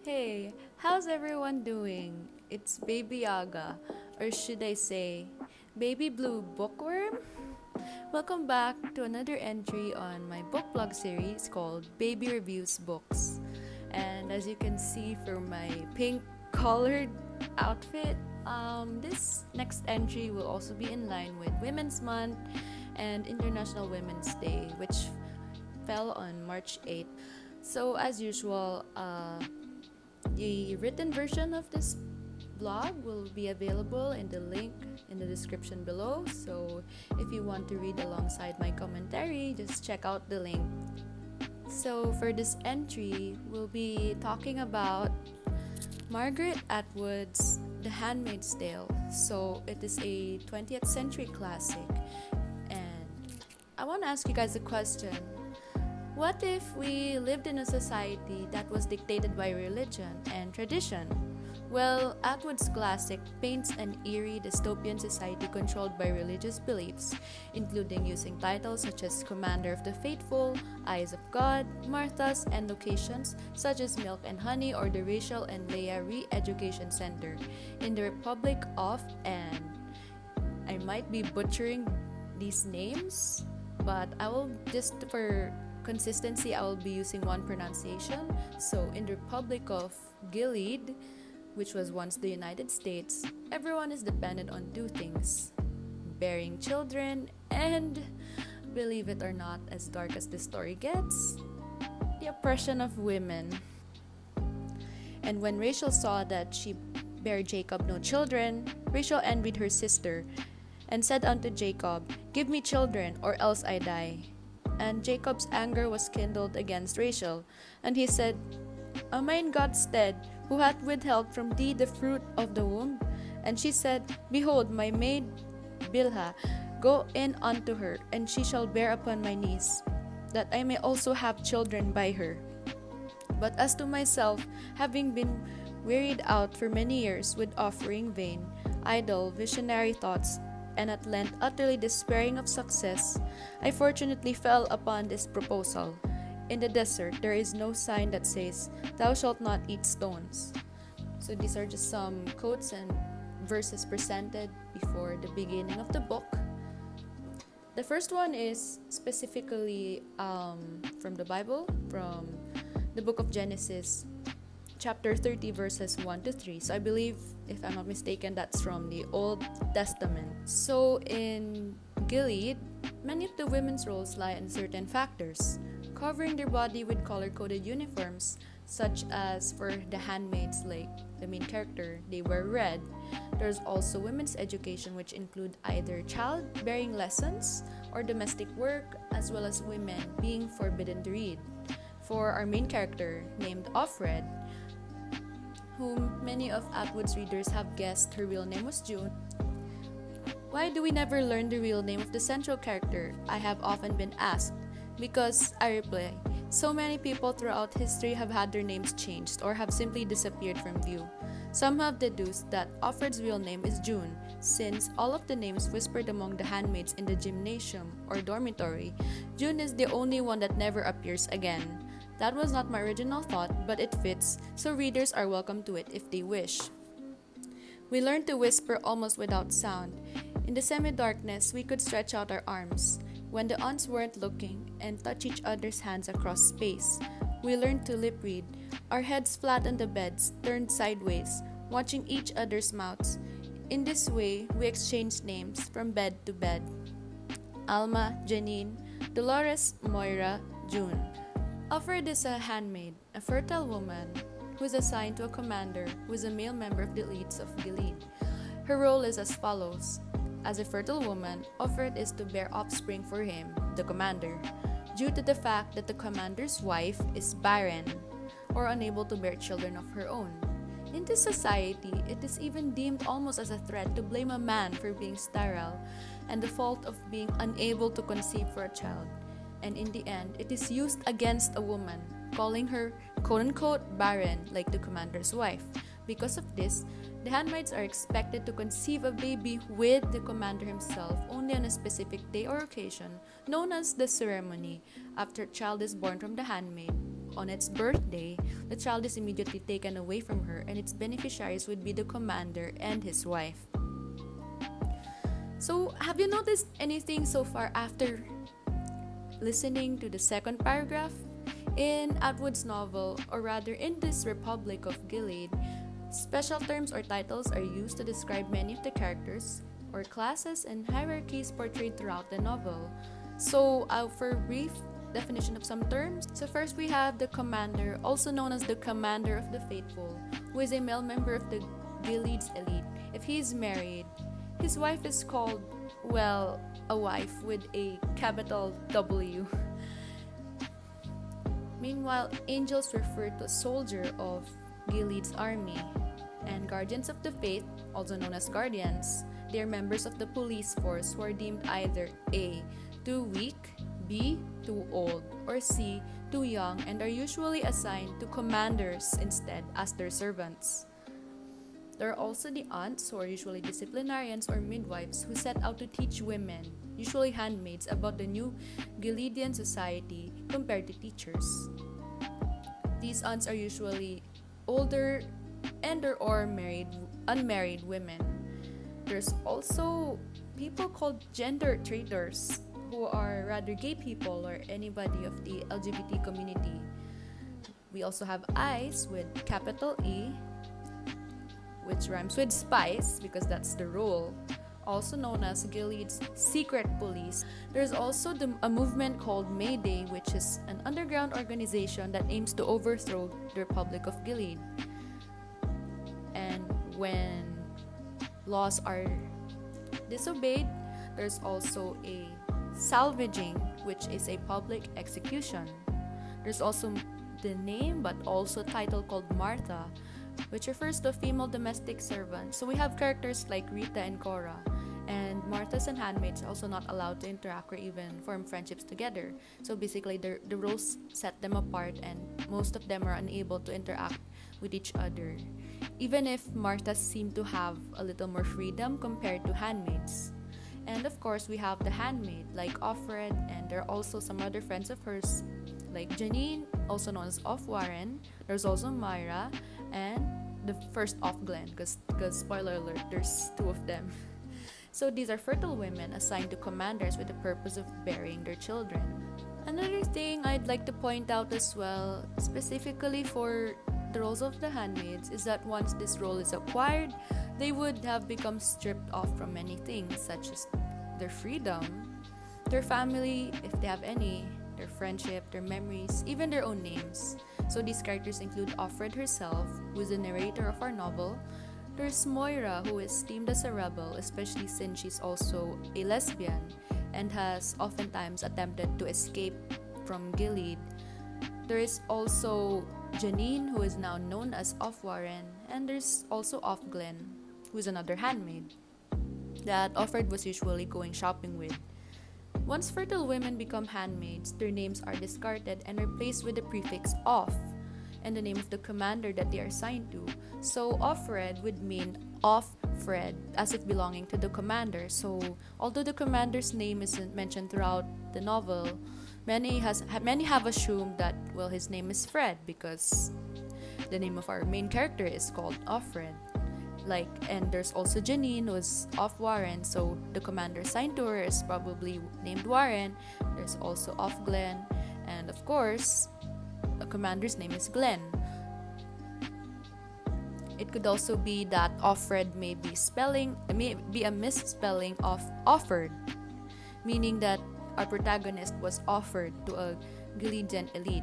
Hey, how's everyone doing? It's Baby Yaga, or should I say, Baby Blue Bookworm? Welcome back to another entry on my book blog series called Baby Reviews Books. And as you can see from my pink colored outfit, this next entry will also be in line with Women's Month and International Women's Day, which fell on March 8th. So, as usual, the written version of this blog will be available in the link in the description below. So if you want to read alongside my commentary, just check out the link. So for this entry, we'll be talking about Margaret Atwood's The Handmaid's Tale. So it is a 20th century classic. And I want to ask you guys a question. What if we lived in a society that was dictated by religion and tradition? Well, Atwood's classic paints an eerie dystopian society controlled by religious beliefs, including using titles such as Commander of the Faithful, Eyes of God, Marthas, and locations such as Milk and Honey or the Rachel and Leah Re-Education Center in the Republic of, and I might be butchering these names, but I will just for consistency, I will be using one pronunciation. So, in the Republic of Gilead, which was once the United States, everyone is dependent on two things: bearing children, and, believe it or not, as dark as the story gets, the oppression of women. And when Rachel saw that she bare Jacob no children, Rachel envied her sister, and said unto Jacob, Give me children, or else I die. And Jacob's anger was kindled against Rachel, and he said, Am I in God's stead, who hath withheld from thee the fruit of the womb? And she said, Behold, my maid Bilhah, go in unto her, and she shall bear upon my knees, that I may also have children by her. But as to myself, having been wearied out for many years with offering vain, idle, visionary thoughts, and at length utterly despairing of success, I fortunately fell upon this proposal. In the desert there is no sign that says, Thou shalt not eat stones. So these are just some quotes and verses presented before the beginning of the book. The first one is specifically from the Bible, from the book of Genesis, chapter 30, verses 1 to 3. So I believe, if I'm not mistaken, that's from the Old Testament. So in Gilead, many of the women's roles lie in certain factors, covering their body with color-coded uniforms, such as for the handmaids, like the main character, they wear red. There's also women's education, which include either childbearing lessons or domestic work, as well as women being forbidden to read. For our main character, named Offred, whom many of Atwood's readers have guessed her real name was June. Why do we never learn the real name of the central character? I have often been asked. Because, I reply, so many people throughout history have had their names changed or have simply disappeared from view. Some have deduced that Offred's real name is June, since all of the names whispered among the handmaids in the gymnasium or dormitory, June is the only one that never appears again. That was not my original thought, but it fits, so readers are welcome to it if they wish. We learned to whisper almost without sound. In the semi-darkness, we could stretch out our arms, when the aunts weren't looking, and touch each other's hands across space. We learned to lip read, our heads flat on the beds, turned sideways, watching each other's mouths. In this way, we exchanged names from bed to bed. Alma, Janine, Dolores, Moira, June. Offred is a handmaid, a fertile woman who is assigned to a commander who is a male member of the elites of Gilead. Her role is as follows. As a fertile woman, Offred is to bear offspring for him, the commander, due to the fact that the commander's wife is barren or unable to bear children of her own. In this society, it is even deemed almost as a threat to blame a man for being sterile and the fault of being unable to conceive for a child. And in the end, it is used against a woman, calling her quote-unquote barren like the commander's wife. Because of this, the handmaids are expected to conceive a baby with the commander himself only on a specific day or occasion, known as the ceremony, after a child is born from the handmaid, on its birthday, the child is immediately taken away from her, and its beneficiaries would be the commander and his wife. So, have you noticed anything so far after listening to the second paragraph? In Atwood's novel, or rather in this Republic of Gilead, special terms or titles are used to describe many of the characters or classes and hierarchies portrayed throughout the novel. So, for a brief definition of some terms, so first we have the commander, also known as the commander of the faithful, who is a male member of the Gilead's elite. If he is married, his wife is called, well, a wife with a capital W. Meanwhile, angels refer to a soldier of Gilead's army, and guardians of the faith, also known as guardians, they are members of the police force who are deemed either A, too weak, B, too old, or C, too young, and are usually assigned to commanders instead as their servants. There are also the aunts, who are usually disciplinarians or midwives, who set out to teach women, usually handmaids, about the new Gileadian society compared to teachers. These aunts are usually older and/or unmarried women. There's also people called gender traitors, who are rather gay people or anybody of the LGBT community. We also have eyes with capital E, which rhymes with spies because that's the role, also known as Gilead's secret police. There's also a movement called Mayday, which is an underground organization that aims to overthrow the Republic of Gilead. And when laws are disobeyed, there's also a salvaging, which is a public execution. There's also the name but also title called Martha, which refers to a female domestic servant. So we have characters like Rita and Cora, and Marthas and handmaids are also not allowed to interact or even form friendships together. So basically the roles set them apart, and most of them are unable to interact with each other, even if Marthas seem to have a little more freedom compared to handmaids. And of course, we have the handmaid like Offred, and there are also some other friends of hers like Janine, also known as Warren. There's also Myra and the first Glenn, because spoiler alert, there's two of them. So these are fertile women assigned to commanders with the purpose of bearing their children. Another thing I'd like to point out as well, specifically for the roles of the handmaids, is that once this role is acquired, they would have become stripped off from many things, such as their freedom, their family, if they have any, their friendship, their memories, even their own names. So these characters include Offred herself, who is the narrator of our novel. There's Moira, who is deemed as a rebel, especially since she's also a lesbian and has oftentimes attempted to escape from Gilead. There is also Janine, who is now known as Warren, and there's also Glenn, who is another handmaid that Offred was usually going shopping with. Once fertile women become handmaids, their names are discarded and replaced with the prefix "off" and the name of the commander that they are assigned to. So Offred would mean Offred, as if belonging to the commander. So although the commander's name isn't mentioned throughout the novel, many have assumed that, well, his name is Fred because the name of our main character is called Offred. And there's also Janine, who's Warren, so the commander assigned to her is probably named Warren. There's also Glenn, and of course, the commander's name is Glenn. It could also be that Offred may be a misspelling of offered, meaning that our protagonist was offered to a Gileadian elite.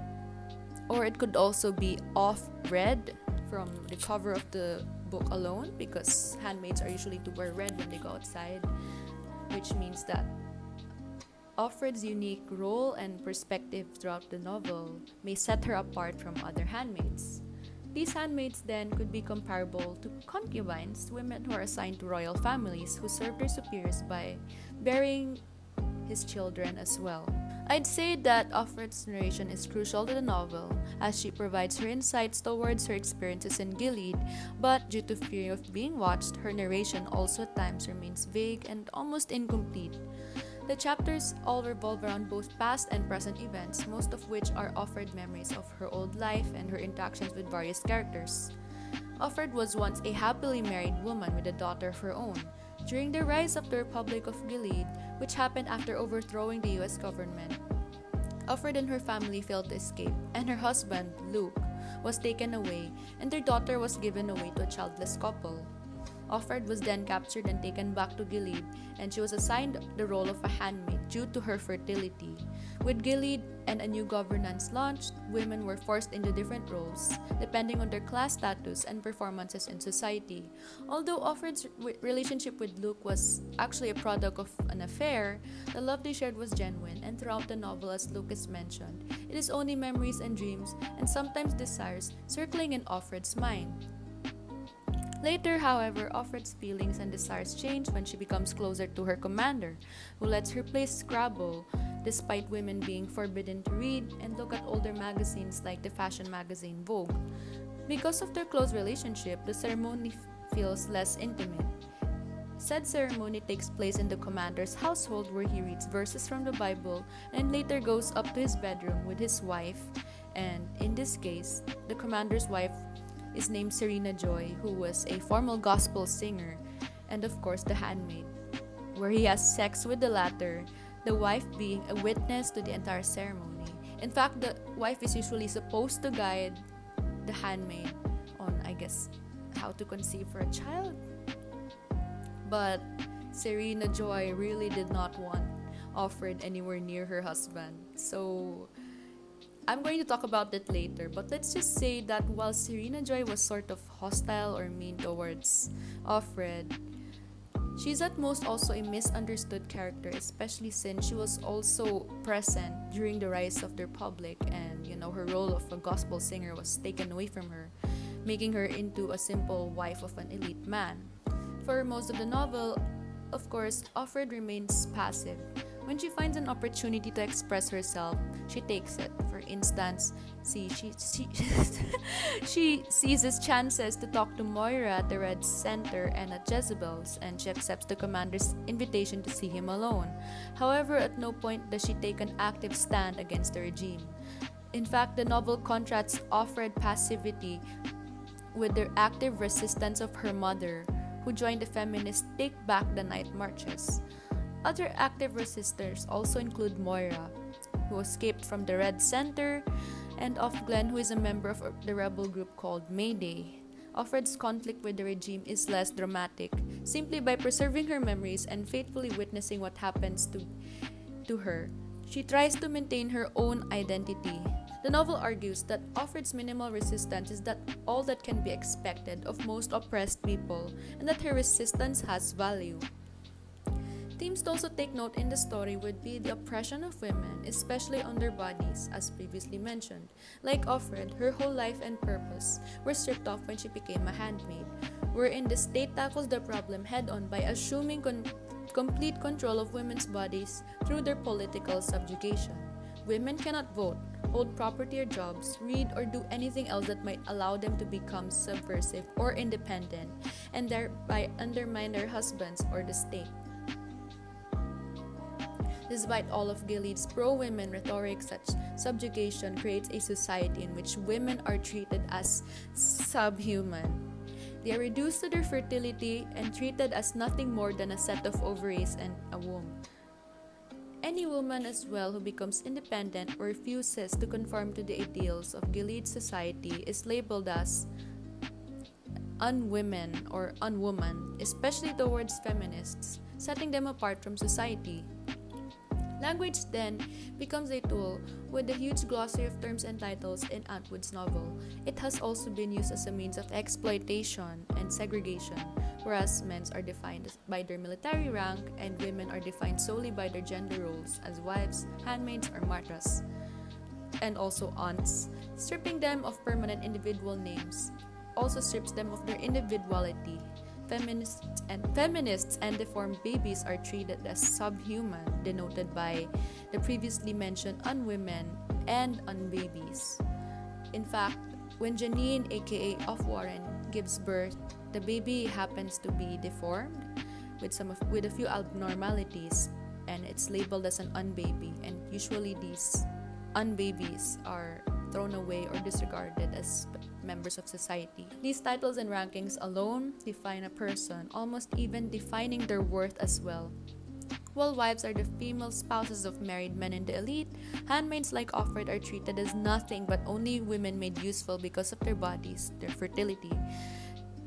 Or it could also be off-red from the cover of the book alone, because handmaids are usually to wear red when they go outside, which means that Offred's unique role and perspective throughout the novel may set her apart from other handmaids. These handmaids then could be comparable to concubines, women who are assigned to royal families who serve their superiors by bearing his children as well. I'd say that Offred's narration is crucial to the novel, as she provides her insights towards her experiences in Gilead, but due to fear of being watched, her narration also at times remains vague and almost incomplete. The chapters all revolve around both past and present events, most of which are Offred memories of her old life and her interactions with various characters. Offred was once a happily married woman with a daughter of her own. During the rise of the Republic of Gilead, which happened after overthrowing the US government, Offred and her family failed to escape, and her husband, Luke, was taken away, and their daughter was given away to a childless couple. Offred was then captured and taken back to Gilead, and she was assigned the role of a handmaid due to her fertility. With Gilead and a new governance launched, women were forced into different roles, depending on their class status and performances in society. Although Offred's relationship with Luke was actually a product of an affair, the love they shared was genuine, and throughout the novel, as Luke is mentioned, it is only memories and dreams, and sometimes desires, circling in Offred's mind. Later, however, Offred's feelings and desires change when she becomes closer to her commander, who lets her play Scrabble, despite women being forbidden to read and look at older magazines like the fashion magazine Vogue. Because of their close relationship, the ceremony feels less intimate. Said ceremony takes place in the commander's household, where he reads verses from the Bible and later goes up to his bedroom with his wife, and in this case, the commander's wife is named Serena Joy, who was a formal gospel singer, and of course the handmaid, where he has sex with the latter, the wife being a witness to the entire ceremony. In fact, the wife is usually supposed to guide the handmaid on, I guess, how to conceive for a child. But Serena Joy really did not want Offred anywhere near her husband. So I'm going to talk about that later, but let's just say that while Serena Joy was sort of hostile or mean towards Offred, she's at most also a misunderstood character, especially since she was also present during the rise of the Republic, and her role of a gospel singer was taken away from her, making her into a simple wife of an elite man. For most of the novel, of course, Offred remains passive. When she finds an opportunity to express herself, she takes it. For instance, she seizes chances to talk to Moira at the Red Center and at Jezebel's, and she accepts the commander's invitation to see him alone. However, at no point does she take an active stand against the regime. In fact, the novel contrasts Offred's passivity with the active resistance of her mother, who joined the feminist Take Back the Night marches. Other active resistors also include Moira, who escaped from the Red Center, and Glenn, who is a member of the rebel group called Mayday. Offred's conflict with the regime is less dramatic, simply by preserving her memories and faithfully witnessing what happens to her. She tries to maintain her own identity. The novel argues that Offred's minimal resistance is all that can be expected of most oppressed people, and that her resistance has value. Themes to also take note in the story would be the oppression of women, especially on their bodies, as previously mentioned. Like Offred, her whole life and purpose were stripped off when she became a handmaid, wherein the state tackles the problem head-on by assuming complete control of women's bodies through their political subjugation. Women cannot vote, hold property or jobs, read, or do anything else that might allow them to become subversive or independent, and thereby undermine their husbands or the state. Despite all of Gilead's pro-women rhetoric, such subjugation creates a society in which women are treated as subhuman. They are reduced to their fertility and treated as nothing more than a set of ovaries and a womb. Any woman as well who becomes independent or refuses to conform to the ideals of Gilead society is labeled as unwomen or unwoman, especially towards feminists, setting them apart from society. Language then becomes a tool with the huge glossary of terms and titles in Atwood's novel. It has also been used as a means of exploitation and segregation, whereas men are defined by their military rank and women are defined solely by their gender roles as wives, handmaids, or martas, and also aunts. Stripping them of permanent individual names also strips them of their individuality. Feminists and deformed babies are treated as subhuman, denoted by the previously mentioned unwomen and unbabies. In fact, when Janine, aka Offwarren, gives birth, the baby happens to be deformed with a few abnormalities, and it's labeled as an unbaby, and usually these unbabies are thrown away or disregarded as members of society. These titles and rankings alone define a person, almost even defining their worth as well. While wives are the female spouses of married men in the elite, handmaids like Offred are treated as nothing but only women made useful because of their bodies, their fertility.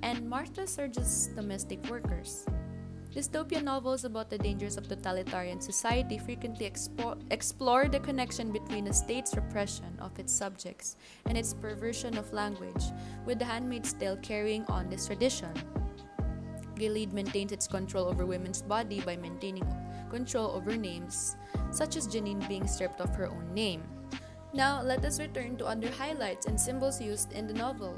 And Marthas are just domestic workers. Dystopian novels about the dangers of totalitarian society frequently explore the connection between a state's repression of its subjects and its perversion of language, with The Handmaid's Tale carrying on this tradition. Gilead maintains its control over women's body by maintaining control over names, such as Janine being stripped of her own name. Now, let us return to other highlights and symbols used in the novel,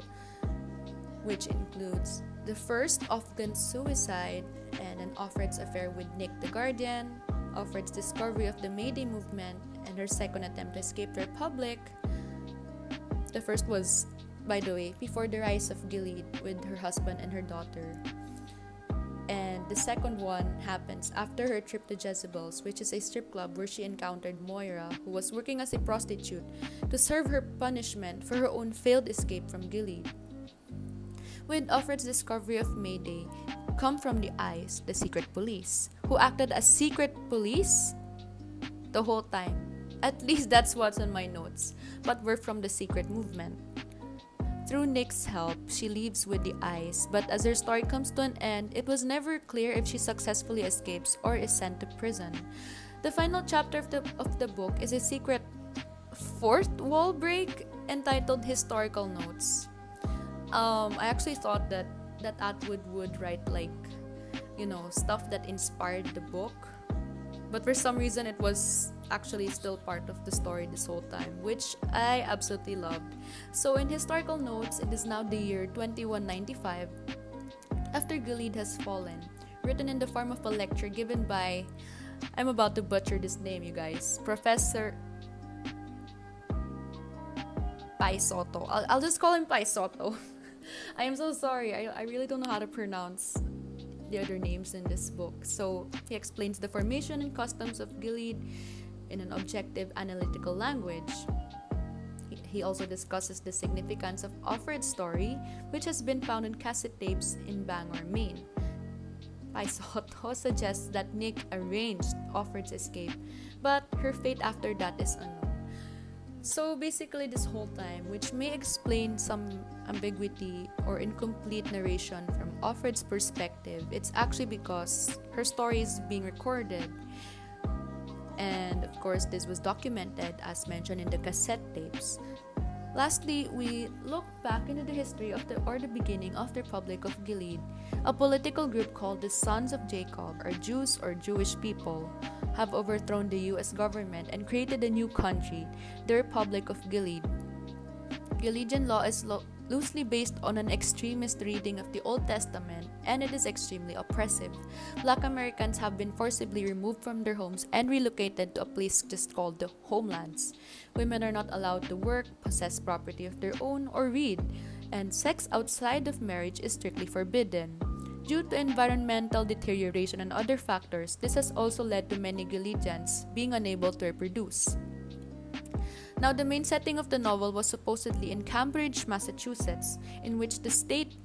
which includes the first Offred's suicide and an Offred's affair with Nick the Guardian, Offred's discovery of the May Day movement, and her second attempt to escape the Republic. The first was, by the way, before the rise of Gilead with her husband and her daughter. And the second one happens after her trip to Jezebel's, which is a strip club where she encountered Moira, who was working as a prostitute, to serve her punishment for her own failed escape from Gilead. With Offred's discovery of Mayday come from the eyes, the secret police, who acted as secret police the whole time. At least that's what's on my notes, but were from the secret movement. Through Nick's help, she leaves with the eyes, but as her story comes to an end, it was never clear if she successfully escapes or is sent to prison. The final chapter of the book is a secret fourth wall break entitled Historical Notes. I actually thought that Atwood would write stuff that inspired the book, but for some reason it was actually still part of the story this whole time, which I absolutely loved. So in Historical Notes, it is now the year 2195 after Gilead has fallen, written in the form of a lecture given by, I'm about to butcher this name, you guys, Professor Pai Soto. I'll just call him Pai Soto. I am so sorry. I really don't know how to pronounce the other names in this book. So he explains the formation and customs of Gilead in an objective, analytical language. He also discusses the significance of Offred's story, which has been found in cassette tapes in Bangor, Maine. Pai Soto suggests that Nick arranged Offred's escape, but her fate after that is unknown. So basically this whole time, which may explain some ambiguity or incomplete narration from Offred's perspective, it's actually because her story is being recorded. And of course, this was documented as mentioned in the cassette tapes. Lastly, we look back into the history of the beginning of the Republic of Gilead. A political group called the Sons of Jacob, or Jews or Jewish people, have overthrown the U.S. government and created a new country, the Republic of Gilead. Gileadian law is loosely based on an extremist reading of the Old Testament, and it is extremely oppressive. Black Americans have been forcibly removed from their homes and relocated to a place just called the homelands. Women are not allowed to work, possess property of their own, or read, and sex outside of marriage is strictly forbidden. Due to environmental deterioration and other factors, this has also led to many Gileadians being unable to reproduce. Now, the main setting of the novel was supposedly in Cambridge, Massachusetts, in which the state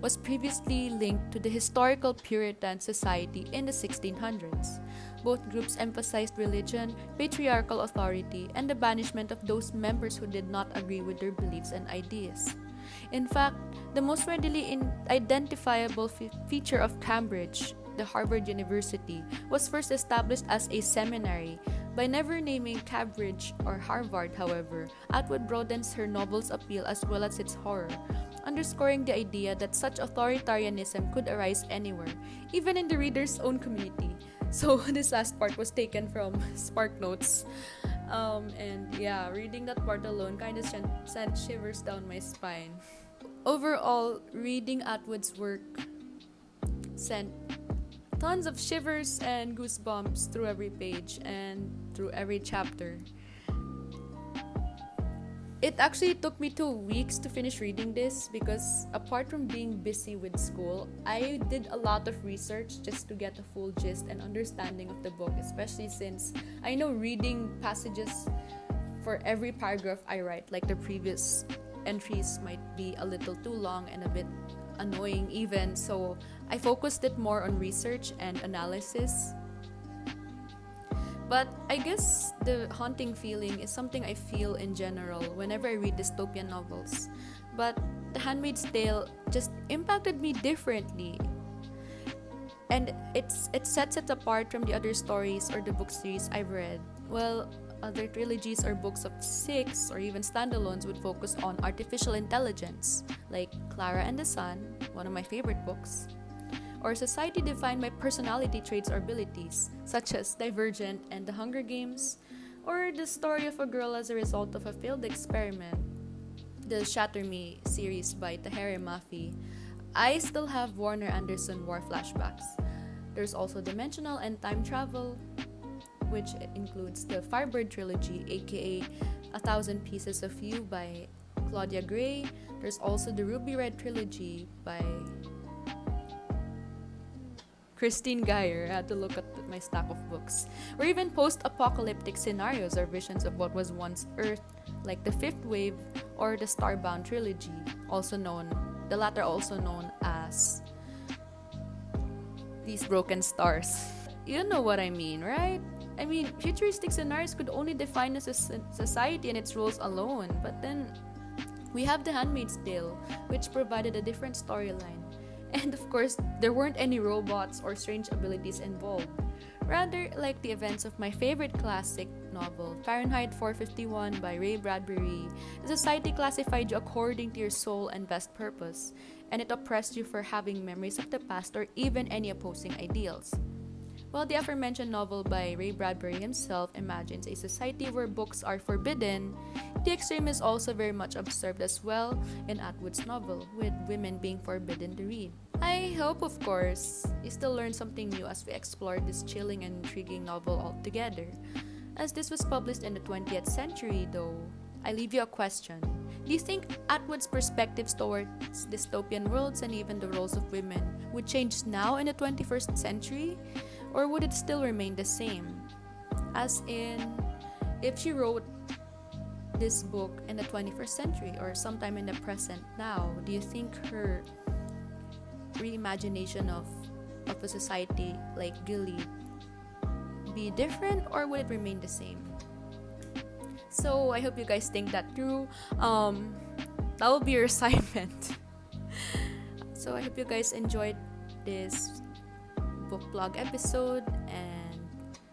was previously linked to the historical Puritan society in the 1600s. Both groups emphasized religion, patriarchal authority, and the banishment of those members who did not agree with their beliefs and ideas. In fact, the most readily identifiable feature of Cambridge, the Harvard University, was first established as a seminary. By never naming Cambridge or Harvard, however, Atwood broadens her novel's appeal as well as its horror, underscoring the idea that such authoritarianism could arise anywhere, even in the reader's own community. So this last part was taken from Spark Notes. And yeah, reading that part alone kind of sent shivers down my spine. Overall, reading Atwood's work sent tons of shivers and goosebumps through every page and through every chapter. It actually took me 2 weeks to finish reading this because apart from being busy with school, I did a lot of research just to get a full gist and understanding of the book, especially since I know reading passages for every paragraph I write, like the previous entries, might be a little too long and a bit annoying even, so I focused it more on research and analysis. But I guess the haunting feeling is something I feel in general whenever I read dystopian novels. But The Handmaid's Tale just impacted me differently. And it sets it apart from the other stories or the book series I've read. Well, other trilogies or books of 6 or even standalones would focus on artificial intelligence, like Clara and the Sun, one of my favorite books, or society defined by personality traits or abilities, such as Divergent and The Hunger Games, or the story of a girl as a result of a failed experiment, the Shatter Me series by Tahereh Mafi. I still have Warner Anderson war flashbacks. There's also dimensional and time travel, which includes the Firebird trilogy, aka A Thousand Pieces of You by Claudia Gray. There's also the Ruby Red trilogy by Christine Geyer. I had to look at my stack of books. Or even post-apocalyptic scenarios or visions of what was once Earth, like the Fifth Wave or the Starbound trilogy, the latter also known as These Broken Stars. You know what I mean, right? I mean, futuristic scenarios could only define a society and its rules alone, but then we have The Handmaid's Tale, which provided a different storyline. And of course, there weren't any robots or strange abilities involved. Rather, like the events of my favorite classic novel, Fahrenheit 451 by Ray Bradbury, the society classified you according to your soul and best purpose, and it oppressed you for having memories of the past or even any opposing ideals. While the aforementioned novel by Ray Bradbury himself imagines a society where books are forbidden, the extreme is also very much observed as well in Atwood's novel, with women being forbidden to read. I hope, of course, you still learn something new as we explore this chilling and intriguing novel altogether. As this was published in the 20th century, though, I leave you a question. Do you think Atwood's perspectives towards dystopian worlds and even the roles of women would change now in the 21st century? Or would it still remain the same? As in, if she wrote this book in the 21st century or sometime in the present now, do you think her reimagination of a society like Gilead be different, or would it remain the same? So I hope you guys think that through. That will be your assignment. So I hope you guys enjoyed this book blog episode, and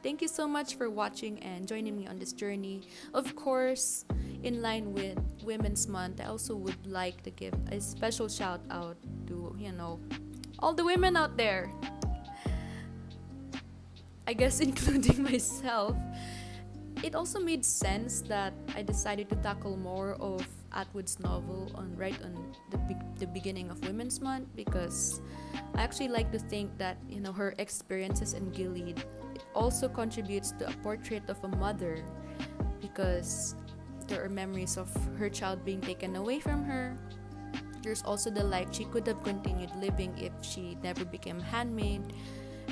thank you so much for watching and joining me on this journey. Of course, in line with Women's Month, I also would like to give a special shout out to, all the women out there. I guess including myself. It also made sense that I decided to tackle more of Atwood's novel right on the beginning of Women's Month, because I actually like to think that her experiences in Gilead also contributes to a portrait of a mother, because there are memories of her child being taken away from her. There's also the life she could have continued living if she never became a handmaid,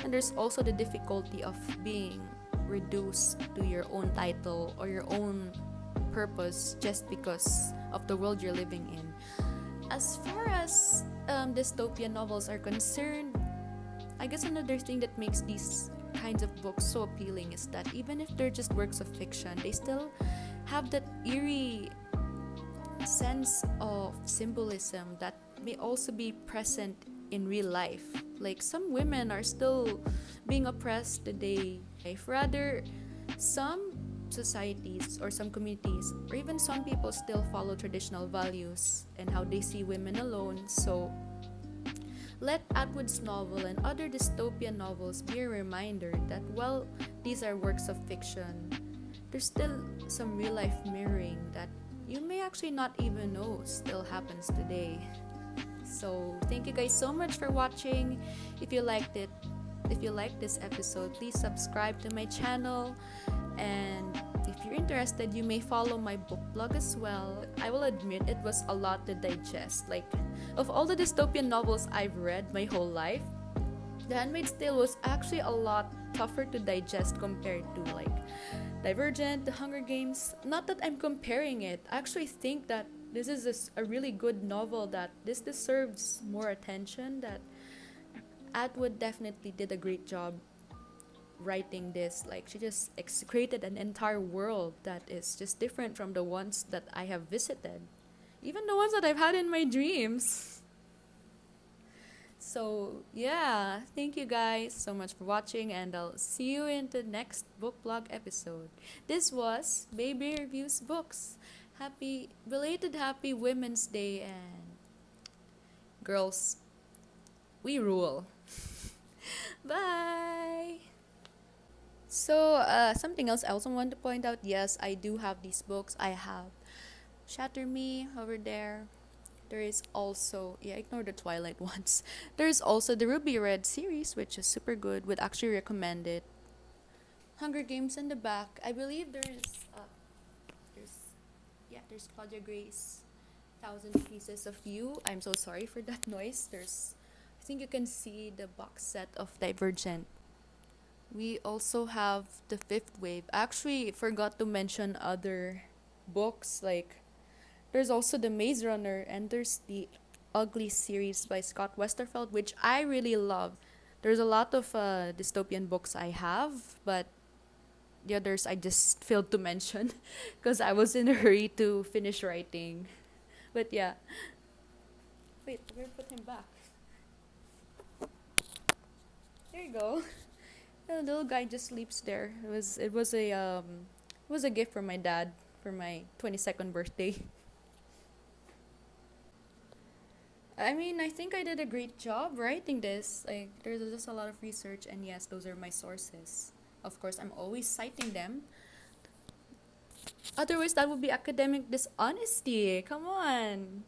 and there's also the difficulty of being reduced to your own title or your own purpose just because of the world you're living in. As far as dystopian novels are concerned, I guess another thing that makes these kinds of books so appealing is that even if they're just works of fiction, they still have that eerie sense of symbolism that may also be present in real life. Like, some women are still being oppressed today. Rather, some societies or some communities or even some people still follow traditional values and how they see women alone. So let Atwood's novel and other dystopian novels be a reminder that while these are works of fiction, there's still some real life mirroring that you may actually not even know still happens today. So thank you guys so much for watching. If you liked this episode, please subscribe to my channel And if you're interested, you may follow my book blog as well. I will admit it was a lot to digest. Like, of all the dystopian novels I've read my whole life, The Handmaid's Tale was actually a lot tougher to digest compared to like Divergent, The Hunger Games. Not that I'm comparing it. I actually think that this is a really good novel, that this deserves more attention, that Atwood definitely did a great job writing this. Like, she just created an entire world that is just different from the ones that I have visited, even the ones that I've had in my dreams. So yeah, thank you guys so much for watching, and I'll see you in the next book blog episode. This was Baby Reviews Books. Happy Women's Day, and girls, we rule. Bye. So, something else I also want to point out. Yes, I do have these books. I have Shatter Me over there. There is also, yeah, ignore the Twilight ones. There's also the Ruby Red series, which is super good. Would actually recommend it. Hunger Games in the back. I believe there's Claudia Gray's Thousand Pieces of You. I'm so sorry for that noise. I think you can see the box set of Divergent. We also have The Fifth Wave. I actually forgot to mention other books, like there's also the Maze Runner, and there's the Ugly series by Scott Westerfeld, which I really love. There's a lot of dystopian books I have, but the others I just failed to mention because I was in a hurry to finish writing. But yeah. Wait, we're gonna put him back. There you go. The little guy just sleeps there. It was a gift from my dad for my 22nd birthday. I mean, I think I did a great job writing this. Like, there's just a lot of research, and yes, those are my sources. Of course, I'm always citing them. Otherwise, that would be academic dishonesty. Come on.